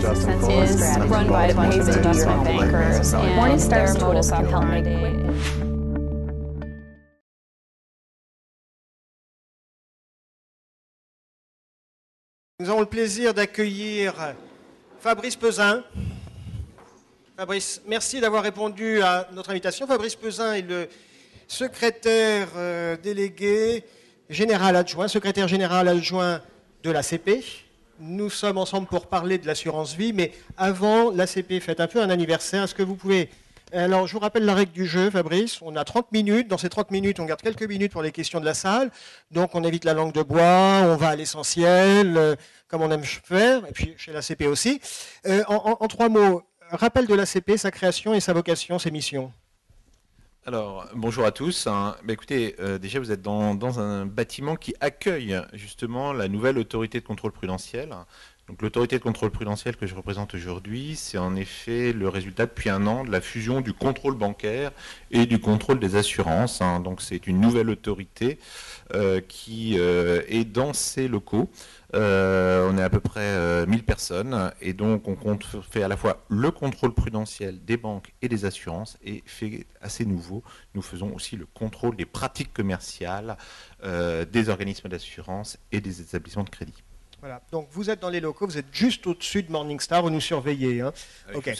is run by a bunch of investment bankers, and their modus operandi. Nous avons le plaisir d'accueillir Fabrice Peuzin. Fabrice, merci d'avoir répondu à notre invitation. Fabrice Peuzin est le secrétaire délégué général adjoint, secrétaire général adjoint de l'ACP. Nous sommes ensemble pour parler de l'assurance vie, mais avant, l'ACP fête un peu un anniversaire. Est-ce que vous pouvez... Alors, je vous rappelle la règle du jeu, Fabrice. On a 30 minutes. Dans ces 30 minutes, on garde quelques minutes pour les questions de la salle. Donc, on évite la langue de bois, on va à l'essentiel, comme on aime faire, et puis chez l'ACP aussi. En 3 mots, rappel de l'ACP, sa création et sa vocation, ses missions. Alors, bonjour à tous. Écoutez, déjà, vous êtes dans un bâtiment qui accueille justement la nouvelle autorité de contrôle prudentiel. Donc, l'autorité de contrôle prudentiel que je représente aujourd'hui, c'est en effet le résultat depuis un an de la fusion du contrôle bancaire et du contrôle des assurances. Donc, c'est une nouvelle autorité qui est dans ces locaux. On est à peu près 1000 personnes et donc on fait à la fois le contrôle prudentiel des banques et des assurances et fait assez nouveau, nous faisons aussi le contrôle des pratiques commerciales des organismes d'assurance et des établissements de crédit. Voilà, donc vous êtes dans les locaux, vous êtes juste au-dessus de Morningstar, vous nous surveillez. Hein. Okay.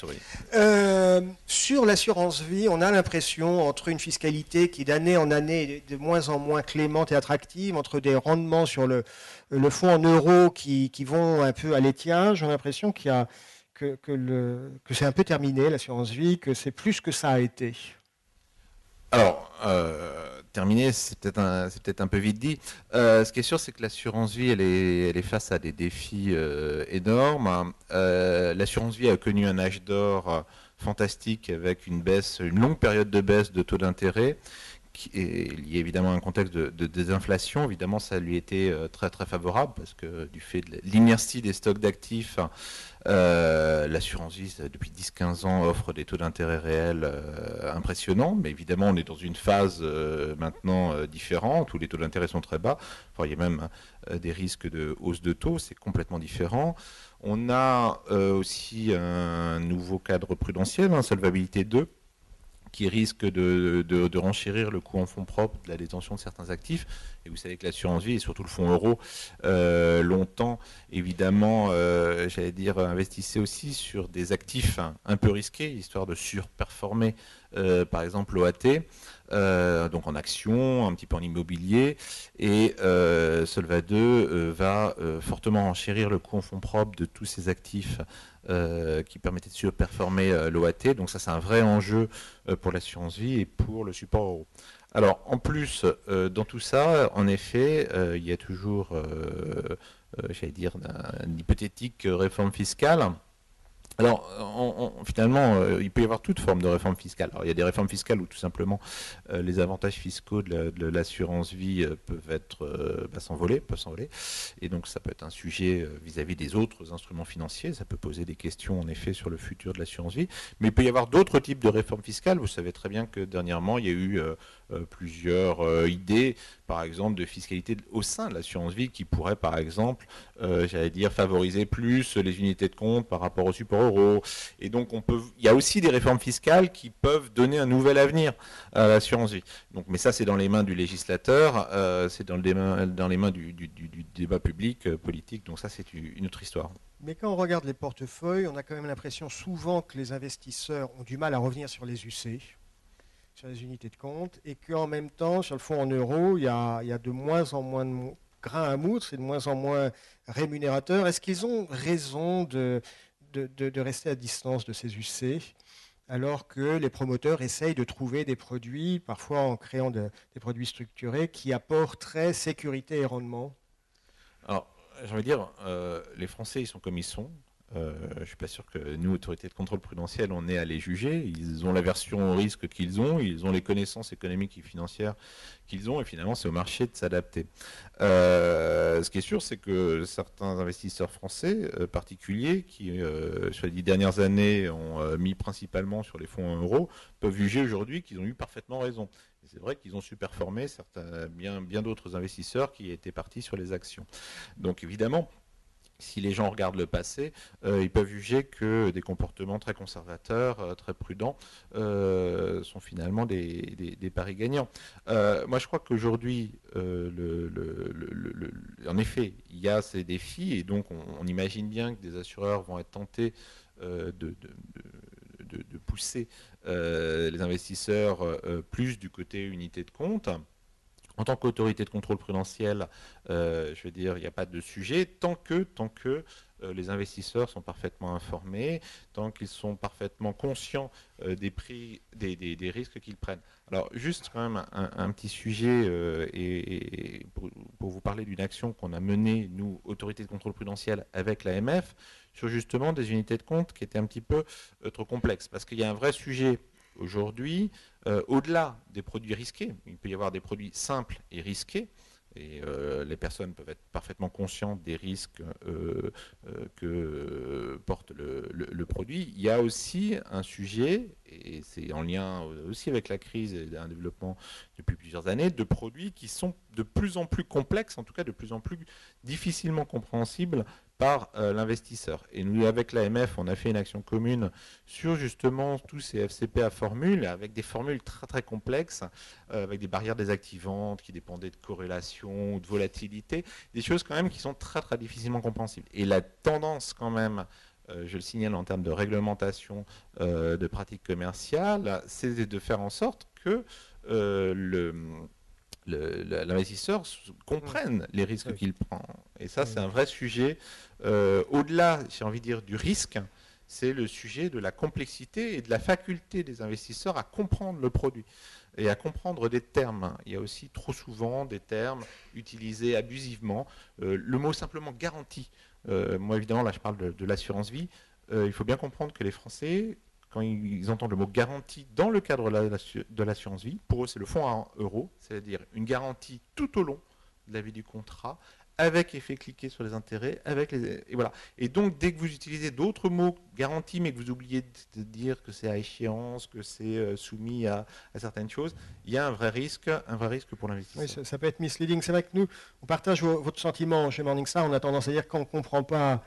Sur l'assurance vie, on a l'impression, entre une fiscalité qui d'année en année est de moins en moins clémente et attractive, entre des rendements sur le fonds en euros qui vont un peu à l'étiage, j'ai l'impression qu'il y a, que c'est un peu terminé, l'assurance vie, que c'est plus que ça a été. Alors, terminé, c'est peut-être un peu vite dit. Ce qui est sûr, c'est que l'assurance vie, elle est face à des défis énormes. L'assurance vie a connu un âge d'or fantastique avec une longue période de baisse de taux d'intérêt, qui est lié évidemment à un contexte de désinflation. Évidemment, ça lui était très très favorable parce que du fait de l'inertie des stocks d'actifs, l'assurance vie, depuis 10-15 ans, offre des taux d'intérêt réels impressionnants. Mais évidemment, on est dans une phase maintenant différente où les taux d'intérêt sont très bas. Enfin, il y a même des risques de hausse de taux. C'est complètement différent. On a aussi un nouveau cadre prudentiel, Solvabilité 2, qui risque de renchérir le coût en fonds propres de la détention de certains actifs. Et vous savez que l'assurance vie, et surtout le fonds euro, longtemps, évidemment, investissait aussi sur des actifs un peu risqués, histoire de surperformer, par exemple, l'OAT, donc en actions, un petit peu en immobilier. Et Solva 2 va fortement renchérir le coût en fonds propres de tous ces actifs qui permettait de surperformer l'OAT. Donc ça, c'est un vrai enjeu pour l'assurance vie et pour le support euro. Alors, en plus, dans tout ça, en effet, il y a toujours, une hypothétique réforme fiscale. Alors, finalement, il peut y avoir toute forme de réforme fiscale. Alors, il y a des réformes fiscales où tout simplement les avantages fiscaux de l'assurance vie peuvent s'envoler. Et donc, ça peut être un sujet vis-à-vis des autres instruments financiers. Ça peut poser des questions, en effet, sur le futur de l'assurance vie. Mais il peut y avoir d'autres types de réformes fiscales. Vous savez très bien que dernièrement, il y a eu plusieurs idées, par exemple, de fiscalité au sein de l'assurance vie qui pourraient, par exemple, favoriser plus les unités de compte par rapport au support euro. Et donc, il y a aussi des réformes fiscales qui peuvent donner un nouvel avenir à l'assurance vie. Donc, mais ça, c'est dans les mains du législateur, c'est dans les mains du débat public, politique. Donc ça, c'est une autre histoire. Mais quand on regarde les portefeuilles, on a quand même l'impression souvent que les investisseurs ont du mal à revenir sur les UC, sur les unités de compte, et qu'en même temps, sur le fonds en euros, il y a de moins en moins de grains à moudre, c'est de moins en moins rémunérateur. Est-ce qu'ils ont raison de rester à distance de ces UC, alors que les promoteurs essayent de trouver des produits, parfois en créant des produits structurés, qui apporteraient sécurité et rendement? Alors, j'ai envie de dire, les Français, ils sont comme ils sont. Je ne suis pas sûr que nous, autorités de contrôle prudentiel, on ait à les juger. Ils ont l'aversion au risque qu'ils ont, ils ont les connaissances économiques et financières qu'ils ont, et finalement, c'est au marché de s'adapter. Ce qui est sûr, c'est que certains investisseurs français particuliers, qui, sur les 10 dernières années, ont mis principalement sur les fonds en euros, peuvent juger aujourd'hui qu'ils ont eu parfaitement raison. C'est vrai qu'ils ont surperformé bien d'autres investisseurs qui étaient partis sur les actions. Donc évidemment, si les gens regardent le passé, ils peuvent juger que des comportements très conservateurs, très prudents, sont finalement des paris gagnants. Moi, je crois qu'aujourd'hui, en effet, il y a ces défis, et donc on imagine bien que des assureurs vont être tentés de pousser les investisseurs plus du côté unité de compte. En tant qu'autorité de contrôle prudentiel, je veux dire, il n'y a pas de sujet tant que les investisseurs sont parfaitement informés, tant qu'ils sont parfaitement conscients des prix, des risques qu'ils prennent. Alors, juste quand même un petit sujet, et pour vous parler d'une action qu'on a menée, nous, autorité de contrôle prudentiel, avec l'AMF, sur justement des unités de compte qui étaient un petit peu trop complexes. Parce qu'il y a un vrai sujet aujourd'hui, au-delà des produits risqués, il peut y avoir des produits simples et risqués, et les personnes peuvent être parfaitement conscientes des risques que porte le produit. Il y a aussi un sujet, et c'est en lien aussi avec la crise et un développement depuis plusieurs années, de produits qui sont de plus en plus complexes, en tout cas de plus en plus difficilement compréhensibles par l'investisseur. Et nous, avec l'AMF, on a fait une action commune sur justement tous ces FCP à formules, avec des formules très très complexes, avec des barrières désactivantes qui dépendaient de corrélation ou de volatilité, des choses quand même qui sont très très difficilement compréhensibles. Et la tendance quand même, je le signale en termes de réglementation de pratiques commerciales, c'est de faire en sorte que l'investisseur comprenne les risques qu'il prend. Et ça, c'est un vrai sujet. Au-delà, j'ai envie de dire, du risque, c'est le sujet de la complexité et de la faculté des investisseurs à comprendre le produit et à comprendre des termes. Il y a aussi trop souvent des termes utilisés abusivement. Le mot simplement garantie. Moi, évidemment, là, je parle de l'assurance vie. Il faut bien comprendre que les Français, quand ils entendent le mot garantie dans le cadre de l'assurance vie, pour eux, c'est le fonds à euros, c'est-à-dire une garantie tout au long de la vie du contrat, avec effet cliqué sur les intérêts, et voilà. Et donc, dès que vous utilisez d'autres mots garantie, mais que vous oubliez de dire que c'est à échéance, que c'est soumis à certaines choses, il y a un vrai risque pour l'investisseur. Oui, ça peut être misleading. C'est vrai que nous, on partage votre sentiment chez Morningstar. On a tendance à dire que quand on ne comprend pas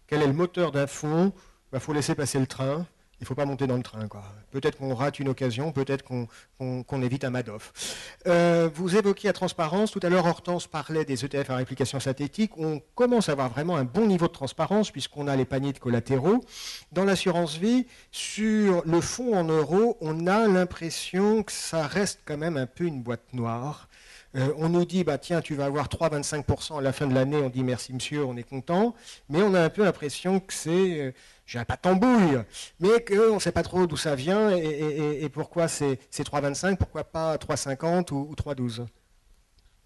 quel est le moteur d'un fonds, il faut laisser passer le train. Il ne faut pas monter dans le train, quoi. Peut-être qu'on rate une occasion, peut-être qu'on évite un Madoff. Vous évoquiez la transparence. Tout à l'heure, Hortense parlait des ETF à réplication synthétique. On commence à avoir vraiment un bon niveau de transparence puisqu'on a les paniers de collatéraux. Dans l'assurance vie, sur le fonds en euros, on a l'impression que ça reste quand même un peu une boîte noire. On nous dit, bah, tiens, tu vas avoir 3,25% à la fin de l'année. On dit merci monsieur, on est content. Mais on a un peu l'impression que c'est, je dirais pas tambouille, mais qu'on ne sait pas trop d'où ça vient et pourquoi c'est 3,25, pourquoi pas 3,50 ou 3,12.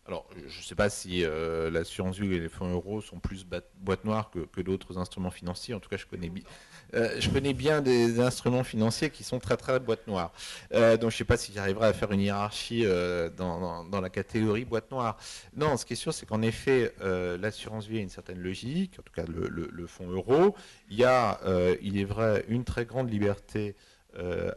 Alors, je ne sais pas si l'assurance vie et les fonds euros sont plus boîte noire que d'autres instruments financiers. En tout cas, je connais bien des instruments financiers qui sont très très boîte noire. Donc, je ne sais pas si j'arriverai à faire une hiérarchie dans la catégorie boîte noire. Non, ce qui est sûr, c'est qu'en effet, l'assurance vie a une certaine logique, en tout cas le fonds euro. Il y a, il est vrai, une très grande liberté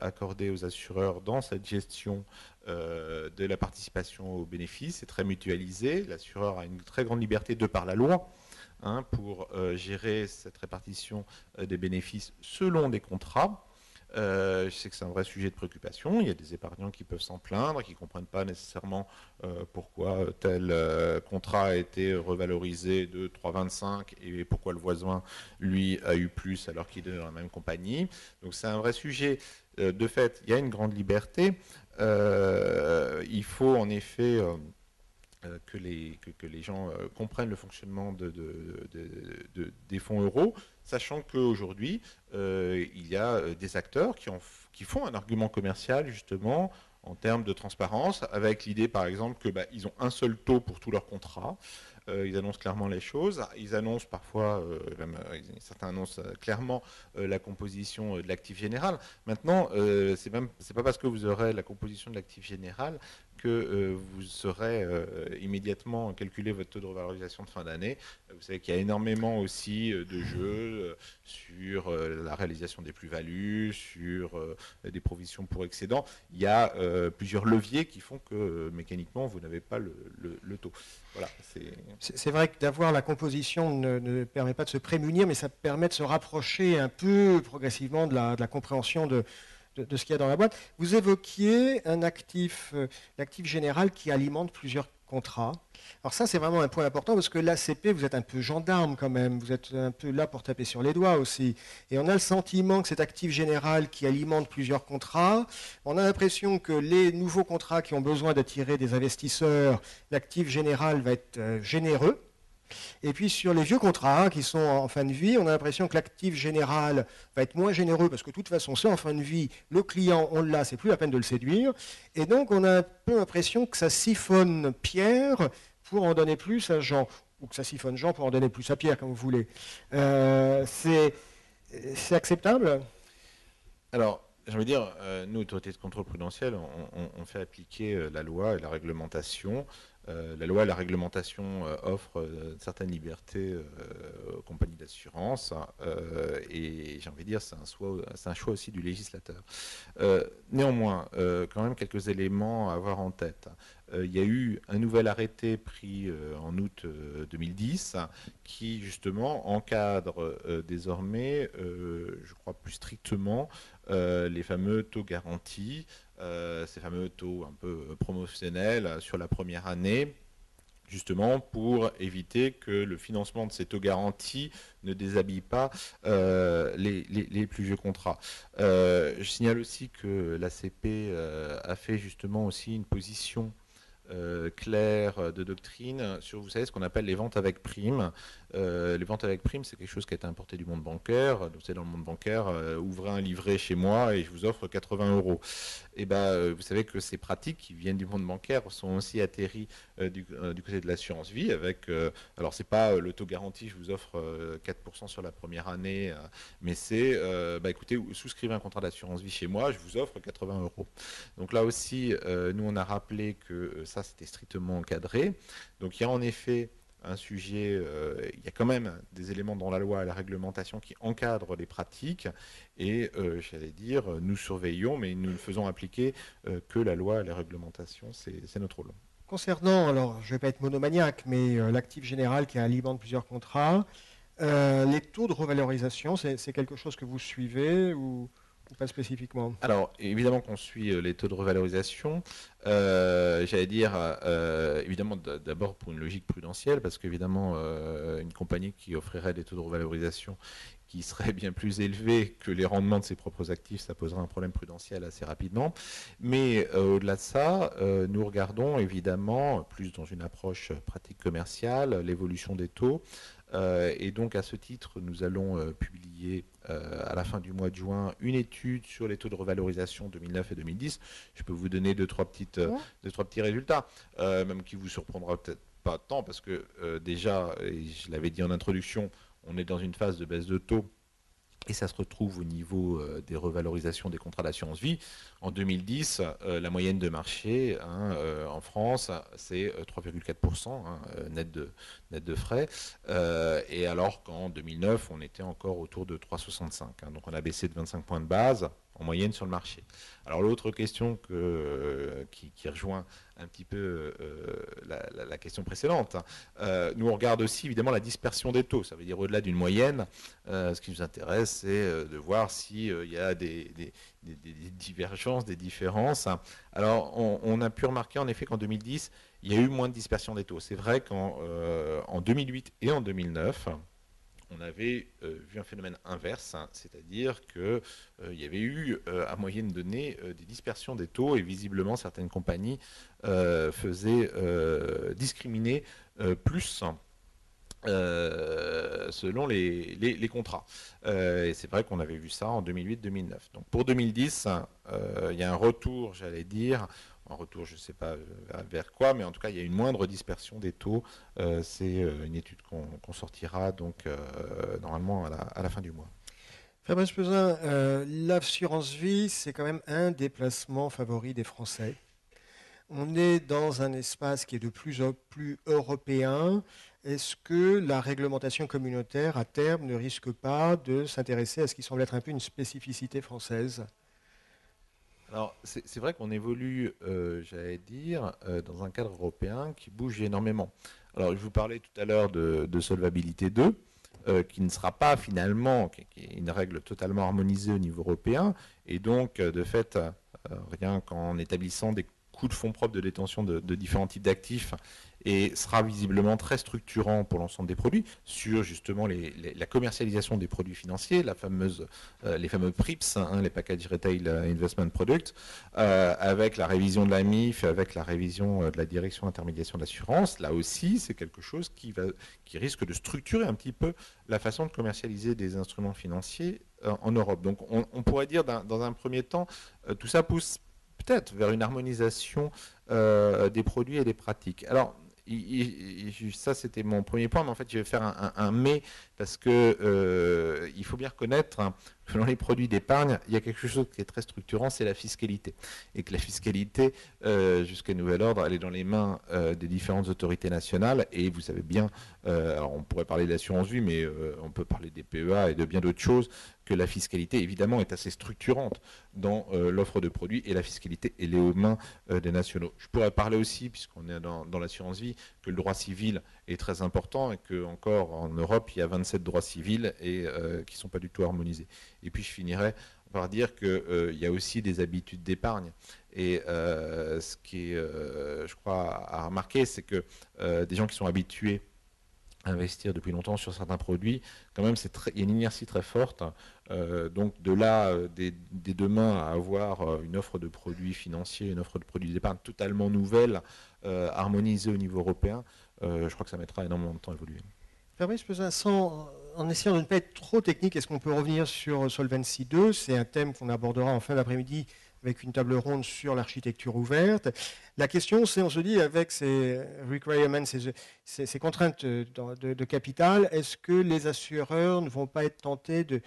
accordée aux assureurs dans cette gestion de la participation aux bénéfices. C'est très mutualisé. L'assureur a une très grande liberté de par la loi pour gérer cette répartition des bénéfices selon des contrats. Je sais que c'est un vrai sujet de préoccupation. Il y a des épargnants qui peuvent s'en plaindre, qui ne comprennent pas nécessairement pourquoi tel contrat a été revalorisé de 3,25 et pourquoi le voisin, lui, a eu plus alors qu'il est dans la même compagnie. Donc c'est un vrai sujet. De fait, il y a une grande liberté. Il faut en effet que les gens comprennent le fonctionnement des fonds euros, sachant qu'aujourd'hui, il y a des acteurs qui font un argument commercial justement en termes de transparence, avec l'idée par exemple que ils ont un seul taux pour tous leurs contrats. Ils annoncent clairement les choses. Ils annoncent parfois, certains annoncent clairement la composition de l'actif général. Maintenant, c'est pas parce que vous aurez la composition de l'actif général que vous saurez immédiatement calculer votre taux de revalorisation de fin d'année. Vous savez qu'il y a énormément aussi de jeux sur sur la réalisation des plus-values, sur des provisions pour excédents. Il y a plusieurs leviers qui font que mécaniquement, vous n'avez pas le taux. Voilà, c'est vrai que d'avoir la composition ne permet pas de se prémunir, mais ça permet de se rapprocher un peu progressivement de la compréhension de ce qu'il y a dans la boîte. Vous évoquiez un actif, l'actif général qui alimente plusieurs contrats. Alors ça, c'est vraiment un point important parce que l'ACP, vous êtes un peu gendarme quand même, vous êtes un peu là pour taper sur les doigts aussi. Et on a le sentiment que cet actif général qui alimente plusieurs contrats, on a l'impression que les nouveaux contrats qui ont besoin d'attirer des investisseurs, l'actif général va être généreux. Et puis sur les vieux contrats qui sont en fin de vie, on a l'impression que l'actif général va être moins généreux parce que de toute façon c'est en fin de vie, le client on l'a, c'est plus la peine de le séduire. Et donc on a un peu l'impression que ça siphonne Pierre pour en donner plus à Jean, ou que ça siphonne Jean pour en donner plus à Pierre, comme vous voulez. C'est acceptable ? Alors, j'ai envie de dire, nous, autorités de contrôle prudentiel, on fait appliquer la loi et la réglementation. La loi et la réglementation offrent certaines libertés aux compagnies d'assurance et j'ai envie de dire c'est un choix aussi du législateur. Néanmoins, quand même quelques éléments à avoir en tête. Il y a eu un nouvel arrêté pris en août 2010 qui justement encadre désormais, je crois plus strictement, les fameux taux garantis. Ces fameux taux un peu promotionnels sur la première année, justement pour éviter que le financement de ces taux garantis ne déshabille pas les plus vieux contrats. Je signale aussi que l'ACP a fait justement aussi une position claire de doctrine sur, vous savez, ce qu'on appelle les ventes avec prime. Les ventes avec prime, c'est quelque chose qui a été importé du monde bancaire. Donc, c'est dans le monde bancaire, ouvrez un livret chez moi et je vous offre 80 €. Et ben, vous savez que ces pratiques qui viennent du monde bancaire sont aussi atterries du côté de l'assurance vie avec, alors c'est pas le taux garanti, je vous offre 4% sur la première année, mais c'est, bah, écoutez, souscrivez un contrat d'assurance vie chez moi, je vous offre 80 €. Donc là aussi, nous on a rappelé que ça c'était strictement encadré. Donc il y a en effet un sujet, il y a quand même des éléments dans la loi et la réglementation qui encadrent les pratiques et j'allais dire, nous surveillons, mais nous ne faisons appliquer que la loi et la réglementation, c'est notre rôle. Concernant, alors je ne vais pas être monomaniaque, mais l'actif général qui alimente plusieurs contrats, les taux de revalorisation, c'est quelque chose que vous suivez ou pas spécifiquement? Alors, évidemment qu'on suit les taux de revalorisation. J'allais dire, évidemment, d'abord pour une logique prudentielle, parce qu'évidemment, une compagnie qui offrirait des taux de revalorisation qui seraient bien plus élevés que les rendements de ses propres actifs, ça poserait un problème prudentiel assez rapidement. Mais au-delà de ça, nous regardons évidemment, plus dans une approche pratique commerciale, l'évolution des taux. Et donc à ce titre, nous allons publier à la fin du mois de juin une étude sur les taux de revalorisation 2009 et 2010. Je peux vous donner deux, trois petits résultats, même qui vous surprendra peut-être pas tant, parce que déjà, et je l'avais dit en introduction, on est dans une phase de baisse de taux. Et ça se retrouve au niveau des revalorisations des contrats d'assurance vie. En 2010, la moyenne de marché en France, c'est 3,4% net de frais. Et alors qu'en 2009, on était encore autour de 3,65. Donc on a baissé de 25 points de base en moyenne sur le marché. Alors l'autre question qui rejoint un petit peu la question précédente, nous on regarde aussi évidemment la dispersion des taux. Ça veut dire au-delà d'une moyenne, ce qui nous intéresse, c'est de voir s'il y a des divergences, des différences. Alors on a pu remarquer en effet qu'en 2010, il y a eu moins de dispersion des taux. C'est vrai qu'en 2008 et en 2009, on avait vu un phénomène inverse, c'est-à-dire qu'il y avait eu, à moyenne donnée, des dispersions des taux et visiblement certaines compagnies faisaient discriminer plus selon les contrats. Et c'est vrai qu'on avait vu ça en 2008-2009. Donc pour 2010, il y a un retour, j'allais dire, un retour, je ne sais pas vers quoi, mais en tout cas, il y a une moindre dispersion des taux. C'est une étude qu'on sortira donc normalement à la fin du mois. Fabrice Peuzin, l'assurance vie, c'est quand même un des placements favoris des Français. On est dans un espace qui est de plus en plus européen. Est-ce que la réglementation communautaire, à terme, ne risque pas de s'intéresser à ce qui semble être un peu une spécificité française? Alors, c'est vrai qu'on évolue, j'allais dire, dans un cadre européen qui bouge énormément. Alors, je vous parlais tout à l'heure de Solvabilité 2, qui ne sera pas finalement, qui est une règle totalement harmonisée au niveau européen, et donc, de fait, rien qu'en établissant des coûts de fonds propres de détention de différents types d'actifs, et sera visiblement très structurant pour l'ensemble des produits sur justement la commercialisation des produits financiers, les fameux PRIPS, hein, les Package Retail Investment Products, avec la révision de la MIF, avec la révision de la direction intermédiation d'assurance. Là aussi, c'est quelque chose qui risque de structurer un petit peu la façon de commercialiser des instruments financiers en Europe. Donc on pourrait dire dans un premier temps, tout ça pousse peut-être vers une harmonisation des produits et des pratiques. Alors, ça, c'était mon premier point, mais en fait, je vais faire un mais, parce que il faut bien reconnaître, hein, que dans les produits d'épargne, il y a quelque chose qui est très structurant, c'est la fiscalité. Et que la fiscalité, jusqu'à nouvel ordre, elle est dans les mains des différentes autorités nationales. Et vous savez bien, alors on pourrait parler de l'assurance vie, mais on peut parler des PEA et de bien d'autres choses, que la fiscalité, évidemment, est assez structurante dans l'offre de produits, et la fiscalité, elle est aux mains des nationaux. Je pourrais parler aussi, puisqu'on est dans l'assurance vie, que le droit civil est très important, et qu'encore en Europe, il y a 27 droits civils et qui ne sont pas du tout harmonisés. Et puis je finirai par dire qu'il y a aussi des habitudes d'épargne. Et ce qui est, je crois, à remarquer, c'est que des gens qui sont habitués à investir depuis longtemps sur certains produits, quand même, il y a une inertie très forte. Donc de là, dès demain, à avoir une offre de produits financiers, une offre de produits d'épargne totalement nouvelle, harmonisée au niveau européen, je crois que ça mettra énormément de temps à évoluer. Fabrice Pesin, en essayant de ne pas être trop technique, est-ce qu'on peut revenir sur Solvency 2? C'est un thème qu'on abordera en fin d'après-midi avec une table ronde sur l'architecture ouverte. La question, c'est, on se dit, avec ces requirements, ces contraintes de capital, est-ce que les assureurs ne vont pas être tentés de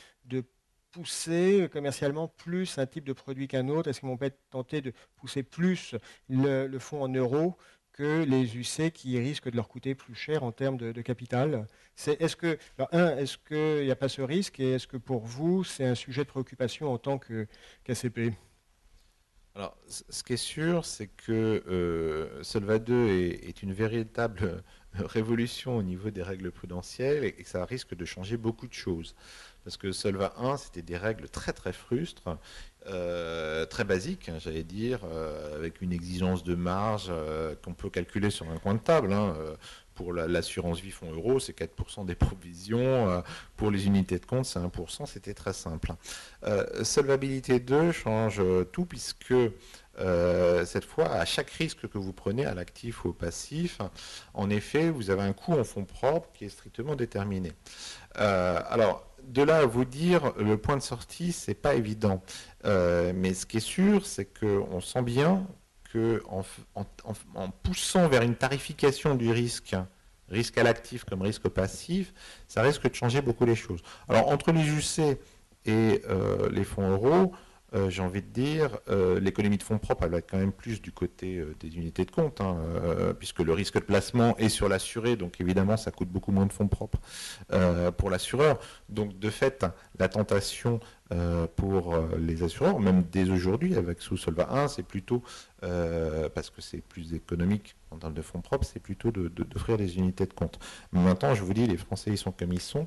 pousser commercialement plus un type de produit qu'un autre? Est-ce qu'ils ne vont pas être tentés de pousser plus le fonds en euros que les UC qui risquent de leur coûter plus cher en termes de capital? Est-ce qu'il n'y a pas ce risque, et est-ce que pour vous, c'est un sujet de préoccupation en tant qu'ACP? Alors, ce qui est sûr, c'est que Solva 2 est une véritable révolution au niveau des règles prudentielles, et que ça risque de changer beaucoup de choses. Parce que Solva 1, c'était des règles très très frustres, très basiques, hein, j'allais dire, avec une exigence de marge qu'on peut calculer sur un coin de table. Hein, pour l'assurance vie fonds euro, c'est 4% des provisions. Pour les unités de compte, c'est 1%. C'était très simple. Solvabilité 2 change tout, puisque cette fois, à chaque risque que vous prenez, à l'actif ou au passif, en effet, vous avez un coût en fonds propres qui est strictement déterminé. Alors, de là à vous dire, le point de sortie, c'est pas évident. Mais ce qui est sûr, c'est qu'on sent bien qu'en poussant vers une tarification du risque à l'actif comme risque au passif, ça risque de changer beaucoup les choses. Alors, entre les UC et les fonds euros, j'ai envie de dire, l'économie de fonds propres, elle va être quand même plus du côté des unités de compte, hein, puisque le risque de placement est sur l'assuré, donc évidemment, ça coûte beaucoup moins de fonds propres pour l'assureur. Donc, de fait, la tentation pour les assureurs, même dès aujourd'hui, avec sous Solva 1, c'est plutôt, parce que c'est plus économique en termes de fonds propres, c'est plutôt d'offrir des unités de compte. Mais maintenant, je vous dis, les Français, ils sont comme ils sont.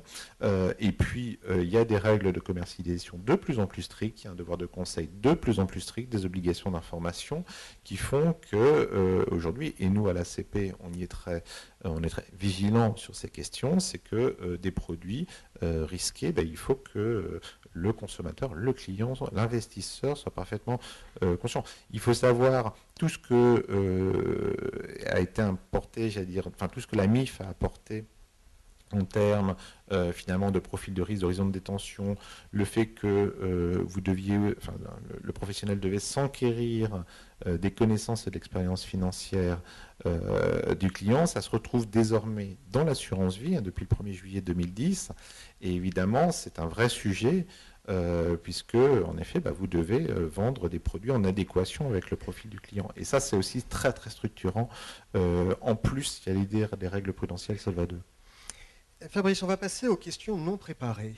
Et puis, il y a des règles de commercialisation de plus en plus strictes, il y a un devoir de conseil de plus en plus strict, des obligations d'information qui font que aujourd'hui, et nous à l'ACP, on est très vigilants sur ces questions, c'est que des produits risqués, il faut que le consommateur, le client, l'investisseur soit parfaitement conscient. Il faut savoir tout ce que a été importé, j'allais dire, enfin tout ce que la MIF a apporté en termes finalement de profil de risque, d'horizon de détention, le fait que le professionnel devait s'enquérir des connaissances et de l'expérience financière du client, ça se retrouve désormais dans l'assurance vie, hein, depuis le 1er juillet 2010, et évidemment c'est un vrai sujet puisque, en effet, vous devez vendre des produits en adéquation avec le profil du client. Et ça, c'est aussi très, très structurant. En plus, il y a l'idée des règles prudentielles Solva 2. Fabrice, on va passer aux questions non préparées.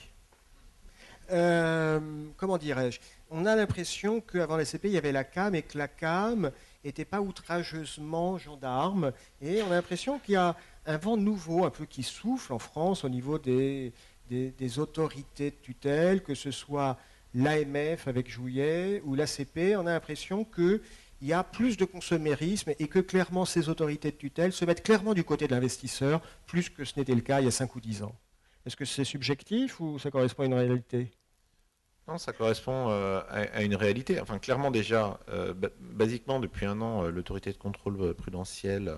Comment dirais-je? On a l'impression qu'avant la CP, il y avait la CAM et que la CAM n'était pas outrageusement gendarme. Et on a l'impression qu'il y a un vent nouveau, un peu qui souffle en France au niveau des autorités de tutelle, que ce soit l'AMF avec Jouillet ou l'ACP. On a l'impression qu'il y a plus de consumérisme et que clairement ces autorités de tutelle se mettent clairement du côté de l'investisseur, plus que ce n'était le cas il y a 5 ou 10 ans. Est-ce que c'est subjectif ou ça correspond à une réalité? Non, ça correspond à une réalité. Enfin, clairement déjà, basiquement, depuis un an, l'autorité de contrôle prudentiel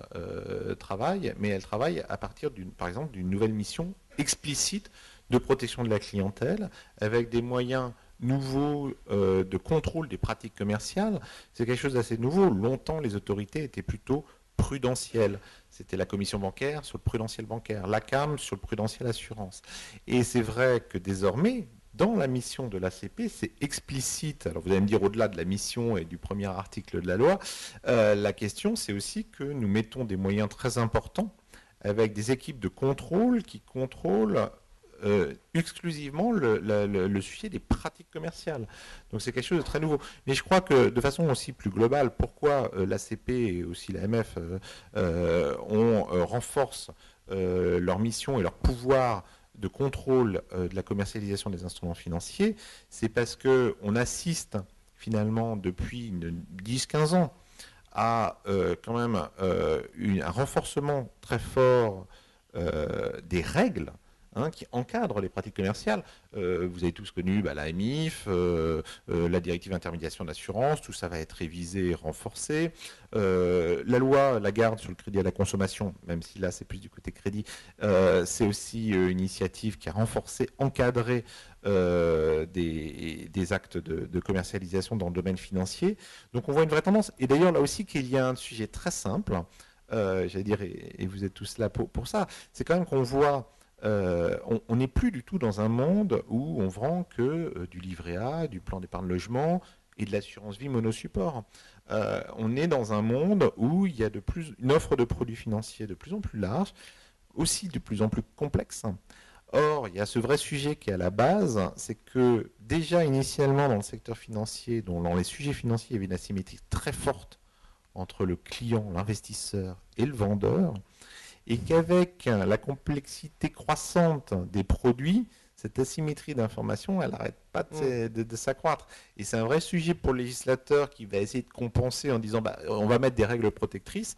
travaille, mais elle travaille à partir, par exemple, d'une nouvelle mission explicite de protection de la clientèle, avec des moyens nouveaux de contrôle des pratiques commerciales. C'est quelque chose d'assez nouveau. Longtemps, les autorités étaient plutôt prudentielles. C'était la commission bancaire sur le prudentiel bancaire, la CAM sur le prudentiel assurance. Et c'est vrai que désormais, dans la mission de l'ACP, c'est explicite. Alors vous allez me dire, au-delà de la mission et du premier article de la loi, la question c'est aussi que nous mettons des moyens très importants avec des équipes de contrôle qui contrôlent exclusivement le sujet des pratiques commerciales. Donc c'est quelque chose de très nouveau. Mais je crois que de façon aussi plus globale, pourquoi l'ACP et aussi l'AMF renforcent leur mission et leur pouvoir de contrôle de la commercialisation des instruments financiers, c'est parce qu'on assiste finalement depuis 10-15 ans à quand même un renforcement très fort des règles qui encadrent les pratiques commerciales. Vous avez tous connu l'AMIF, la directive intermédiation d'assurance, tout ça va être révisé et renforcé. La loi Lagarde sur le crédit à la consommation, même si là c'est plus du côté crédit, c'est aussi une initiative qui a renforcé, encadré des actes de commercialisation dans le domaine financier. Donc on voit une vraie tendance. Et d'ailleurs là aussi qu'il y a un sujet très simple, j'allais dire, et vous êtes tous là pour ça, c'est quand même qu'on voit on n'est plus du tout dans un monde où on vend que du livret A, du plan d'épargne logement et de l'assurance vie monosupport. On est dans un monde où il y a une offre de produits financiers de plus en plus large, aussi de plus en plus complexe. Or, il y a ce vrai sujet qui est à la base, c'est que déjà initialement dans le secteur financier, dans les sujets financiers, il y avait une asymétrie très forte entre le client, l'investisseur et le vendeur. Et qu'avec la complexité croissante des produits, cette asymétrie d'information, elle n'arrête pas de s'accroître. Et c'est un vrai sujet pour le législateur qui va essayer de compenser en disant on va mettre des règles protectrices.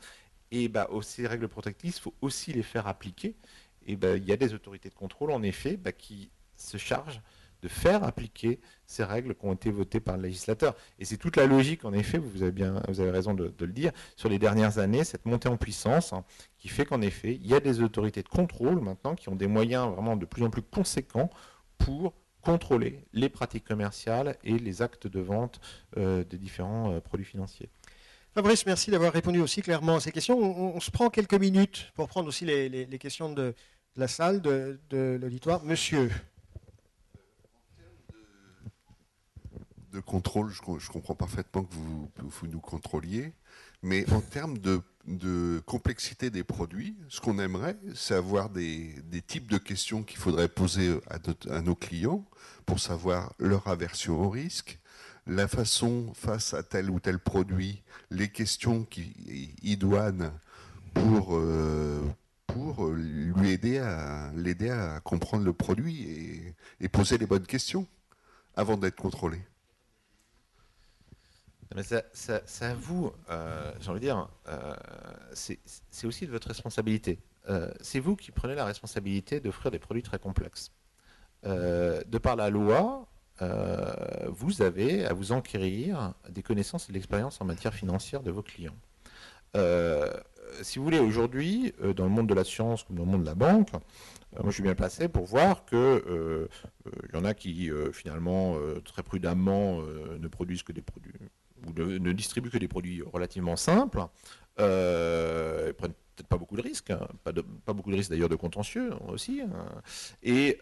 Et ces règles protectrices, il faut aussi les faire appliquer. Et il y a des autorités de contrôle, en effet, qui se chargent de faire appliquer ces règles qui ont été votées par le législateur. Et c'est toute la logique, en effet, vous avez raison de le dire, sur les dernières années, cette montée en puissance qui fait qu'en effet, il y a des autorités de contrôle maintenant qui ont des moyens vraiment de plus en plus conséquents pour contrôler les pratiques commerciales et les actes de vente des différents produits financiers. Fabrice, merci d'avoir répondu aussi clairement à ces questions. On se prend quelques minutes pour prendre aussi les questions de la salle, de l'auditoire. Monsieur. De contrôle, je comprends parfaitement que vous nous contrôliez, mais en termes de complexité des produits, ce qu'on aimerait, c'est avoir des types de questions qu'il faudrait poser à nos clients pour savoir leur aversion au risque, la façon face à tel ou tel produit, les questions qui idoines pour l'aider à comprendre le produit et poser les bonnes questions avant d'être contrôlé. Mais c'est à vous, j'ai envie de dire, c'est aussi de votre responsabilité. C'est vous qui prenez la responsabilité d'offrir des produits très complexes. De par la loi, vous avez à vous enquérir des connaissances et de l'expérience en matière financière de vos clients. Si vous voulez, aujourd'hui, dans le monde de l'assurance comme dans le monde de la banque, moi je suis bien placé pour voir que y en a qui finalement très prudemment ne produisent que des produits ou ne distribuent que des produits relativement simples, ils prennent peut-être pas beaucoup de risques, hein, pas beaucoup de risques d'ailleurs de contentieux aussi. Hein. Et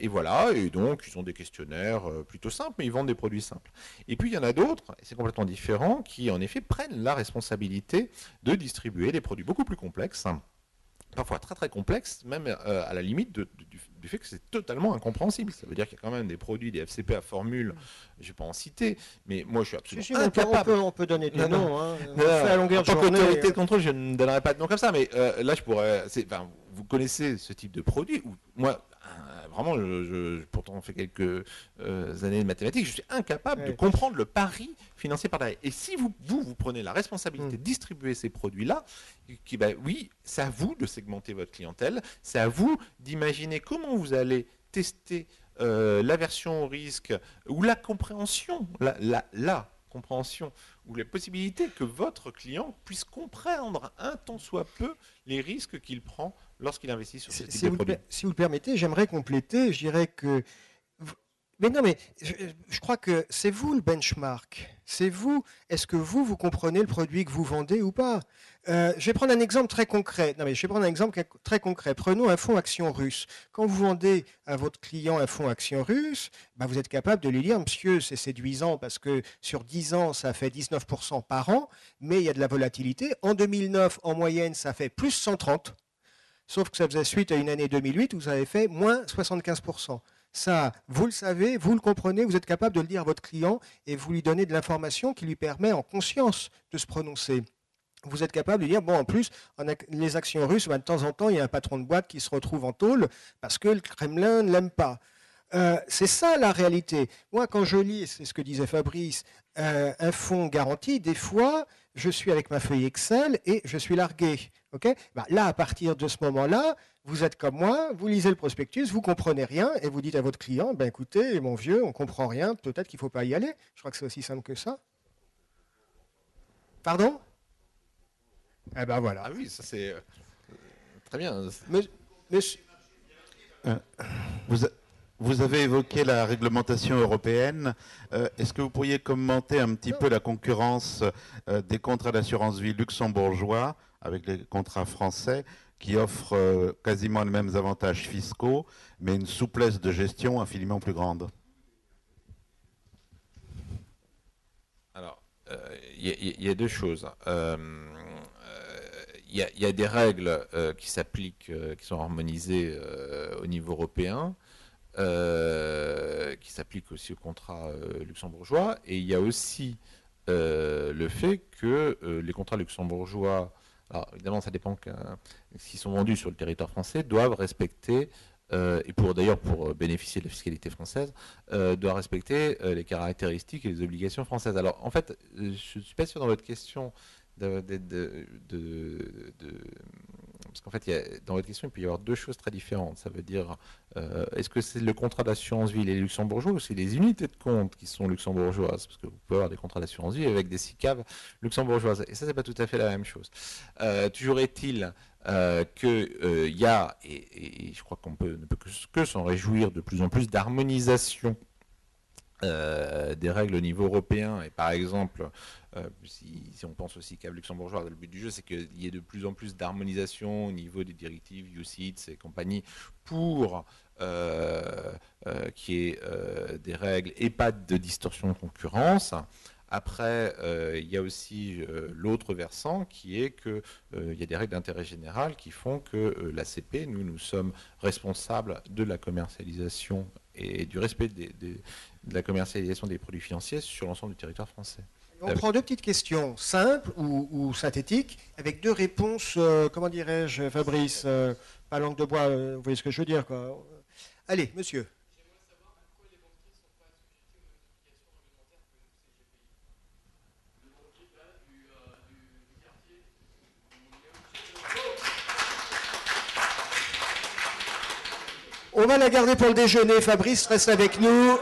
voilà, et donc ils ont des questionnaires plutôt simples, mais ils vendent des produits simples. Et puis il y en a d'autres, et c'est complètement différent, qui en effet prennent la responsabilité de distribuer des produits beaucoup plus complexes, hein, parfois très très complexes, même à la limite du fait que c'est totalement incompréhensible. Ça veut dire qu'il y a quand même des produits, des FCP à formule, je ne vais pas en citer, mais moi je suis absolument incapable. On peut donner des noms. Hein. Non, à longueur en tant de journée. qu'autorité de contrôle, je ne donnerai pas de nom comme ça, mais là je pourrais. Vous connaissez ce type de produit où moi, vraiment, pourtant on fait quelques années de mathématiques, je suis incapable de comprendre le pari financé par derrière. Et si vous prenez la responsabilité de distribuer ces produits-là, oui, c'est à vous de segmenter votre clientèle, c'est à vous d'imaginer comment vous allez tester l'aversion au risque ou la compréhension, la compréhension ou la possibilité que votre client puisse comprendre un tant soit peu les risques qu'il prend lorsqu'il investit sur ce type de produit. Si vous le permettez, j'aimerais compléter. Je dirais que... Mais non, mais je crois que c'est vous le benchmark. C'est vous. Est-ce que vous comprenez le produit que vous vendez ou pas? Je vais prendre un exemple très concret. Prenons un fonds action russe. Quand vous vendez à votre client un fonds action russe, vous êtes capable de lui dire, monsieur, c'est séduisant parce que sur 10 ans, ça fait 19% par an, mais il y a de la volatilité. En 2009, en moyenne, ça fait plus 130. Sauf que ça faisait suite à une année 2008 où ça avait fait moins 75%. Ça, vous le savez, vous le comprenez, vous êtes capable de le dire à votre client et vous lui donnez de l'information qui lui permet en conscience de se prononcer. Vous êtes capable de dire, bon, en plus, les actions russes, de temps en temps, il y a un patron de boîte qui se retrouve en tôle parce que le Kremlin ne l'aime pas. C'est ça la réalité. Moi, quand je lis, c'est ce que disait Fabrice, un fonds garanti, des fois, je suis avec ma feuille Excel et je suis largué. Okay, là, à partir de ce moment-là, vous êtes comme moi, vous lisez le prospectus, vous ne comprenez rien et vous dites à votre client, écoutez, mon vieux, on ne comprend rien, peut-être qu'il ne faut pas y aller. Je crois que c'est aussi simple que ça. Pardon? Voilà. Ah oui, ça c'est très bien. Monsieur... Vous avez évoqué la réglementation européenne. Est-ce que vous pourriez commenter un petit peu la concurrence des contrats d'assurance vie luxembourgeois avec les contrats français qui offrent quasiment les mêmes avantages fiscaux, mais une souplesse de gestion infiniment plus grande? Alors, il y a deux choses. Il y a des règles qui s'appliquent, qui sont harmonisées au niveau européen, qui s'appliquent aussi aux contrats luxembourgeois. Et il y a aussi le fait que les contrats luxembourgeois, alors évidemment ça dépend s'ils sont vendus sur le territoire français, doivent respecter, et d'ailleurs pour bénéficier de la fiscalité française, doivent respecter les caractéristiques et les obligations françaises. Alors en fait, je ne suis pas sûr dans votre question parce qu'en fait, dans votre question, il peut y avoir deux choses très différentes. Ça veut dire, est-ce que c'est le contrat d'assurance vie les luxembourgeois ou c'est les unités de compte qui sont luxembourgeoises? Parce que vous pouvez avoir des contrats d'assurance vie avec des SICAV luxembourgeoises. Et ça, c'est pas tout à fait la même chose. Toujours est-il qu'il y a, et je crois qu'on ne peut que s'en réjouir, de plus en plus d'harmonisation des règles au niveau européen. Et par exemple, si on pense aussi qu'à luxembourgeois, le but du jeu, c'est qu'il y ait de plus en plus d'harmonisation au niveau des directives, UCITS et compagnie, pour qu'il y ait des règles et pas de distorsion de concurrence. Après, il y a aussi l'autre versant qui est qu'il y a des règles d'intérêt général qui font que l'ACP, nous sommes responsables de la commercialisation et du respect de la commercialisation des produits financiers sur l'ensemble du territoire français. On prend deux petites questions simples ou synthétiques, avec deux réponses, comment dirais-je, Fabrice, pas langue de bois, vous voyez ce que je veux dire, quoi. Allez, monsieur. On va la garder pour le déjeuner. Fabrice reste avec nous.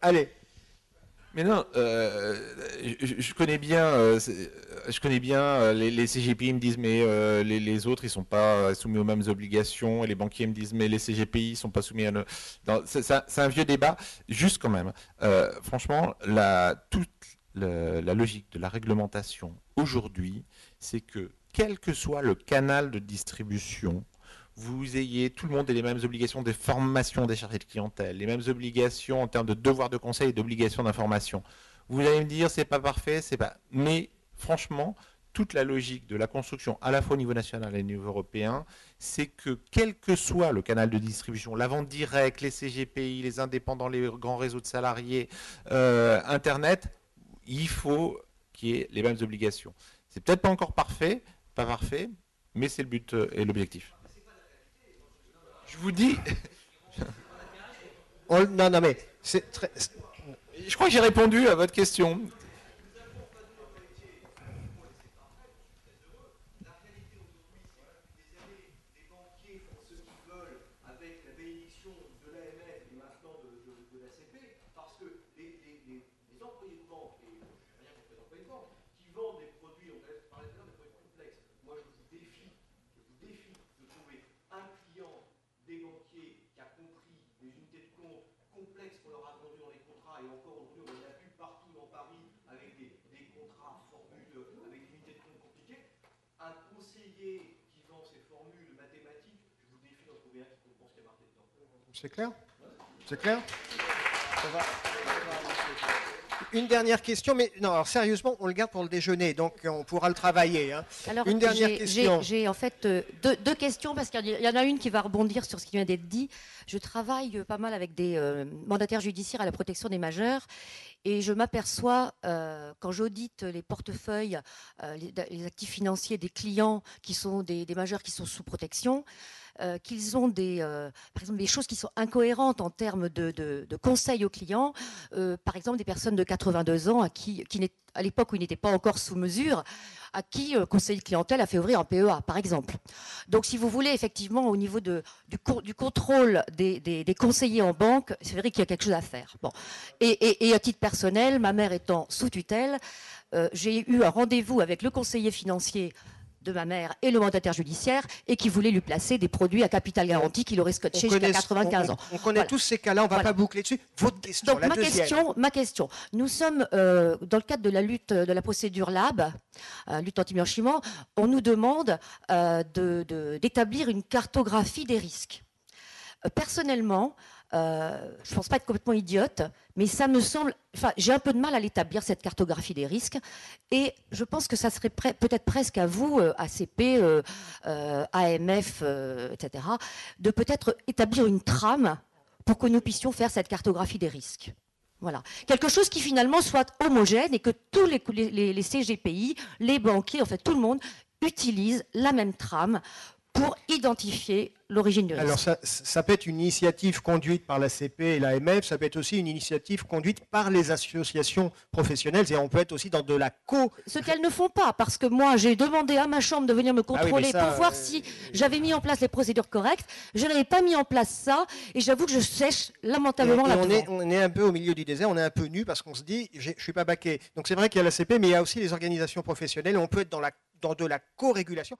Allez. Mais non, je connais bien, les CGPI me disent mais les autres ils sont pas soumis aux mêmes obligations et les banquiers me disent mais les CGPI sont pas soumis à c'est un vieux débat. Juste quand même, franchement, la logique de la réglementation aujourd'hui, c'est que quel que soit le canal de distribution, vous ayez, tout le monde ait les mêmes obligations de formation des chargés de clientèle, les mêmes obligations en termes de devoirs de conseil et d'obligations d'information. Vous allez me dire, c'est pas parfait, c'est pas... Mais franchement, toute la logique de la construction, à la fois au niveau national et au niveau européen, c'est que quel que soit le canal de distribution, la vente directe, les CGPI, les indépendants, les grands réseaux de salariés, Internet, il faut qu'il y ait les mêmes obligations. C'est peut-être pas encore parfait, mais c'est le but et l'objectif. Je vous dis... Non, mais c'est très... Je crois que j'ai répondu à votre question. C'est clair? C'est clair? Une dernière question, mais non, alors sérieusement, on le garde pour le déjeuner, donc on pourra le travailler. Hein. Alors, une dernière question. J'ai en fait deux questions, parce qu'il y en a une qui va rebondir sur ce qui vient d'être dit. Je travaille pas mal avec des mandataires judiciaires à la protection des majeurs, et je m'aperçois, quand j'audite les portefeuilles, les actifs financiers des clients qui sont des majeurs qui sont sous protection, qu'ils ont par exemple des choses qui sont incohérentes en termes de conseils aux clients. Par exemple, des personnes de 82 ans à l'époque où ils n'étaient pas encore sous mesure, à qui conseiller de clientèle a fait ouvrir un PEA, par exemple. Donc, si vous voulez, effectivement, au niveau du contrôle des conseillers en banque, c'est vrai qu'il y a quelque chose à faire. Bon. Et à titre personnel, ma mère étant sous tutelle, j'ai eu un rendez-vous avec le conseiller financier de ma mère et le mandataire judiciaire, et qui voulait lui placer des produits à capital garanti qu'il aurait scotché jusqu'à 95 ans. On connaît tous ces cas-là, on ne va pas boucler dessus. Votre question, donc, la deuxième. ma question. Nous sommes dans le cadre de la lutte de la procédure LAB, lutte anti-blanchiment, on nous demande d'établir une cartographie des risques. Personnellement, je ne pense pas être complètement idiote, mais ça me semble... Enfin, j'ai un peu de mal à l'établir, cette cartographie des risques, et je pense que ça serait peut-être presque à vous, ACP, AMF, etc., de peut-être établir une trame pour que nous puissions faire cette cartographie des risques. Voilà. Quelque chose qui finalement soit homogène et que tous les CGPI, les banquiers, en fait tout le monde, utilise la même trame pour identifier l'origine du risque. Alors ça peut être une initiative conduite par la CP et l'AMF, ça peut être aussi une initiative conduite par les associations professionnelles, et on peut être aussi dans de la Ce qu'elles ne font pas, parce que moi j'ai demandé à ma chambre de venir me contrôler pour voir si j'avais mis en place les procédures correctes. Je n'avais pas mis en place ça, et j'avoue que je sèche lamentablement là-dedans. On est un peu au milieu du désert, on est un peu nu parce qu'on se dit je ne suis pas baqué. Donc c'est vrai qu'il y a la CP, mais il y a aussi les organisations professionnelles, on peut être dans de la co-régulation.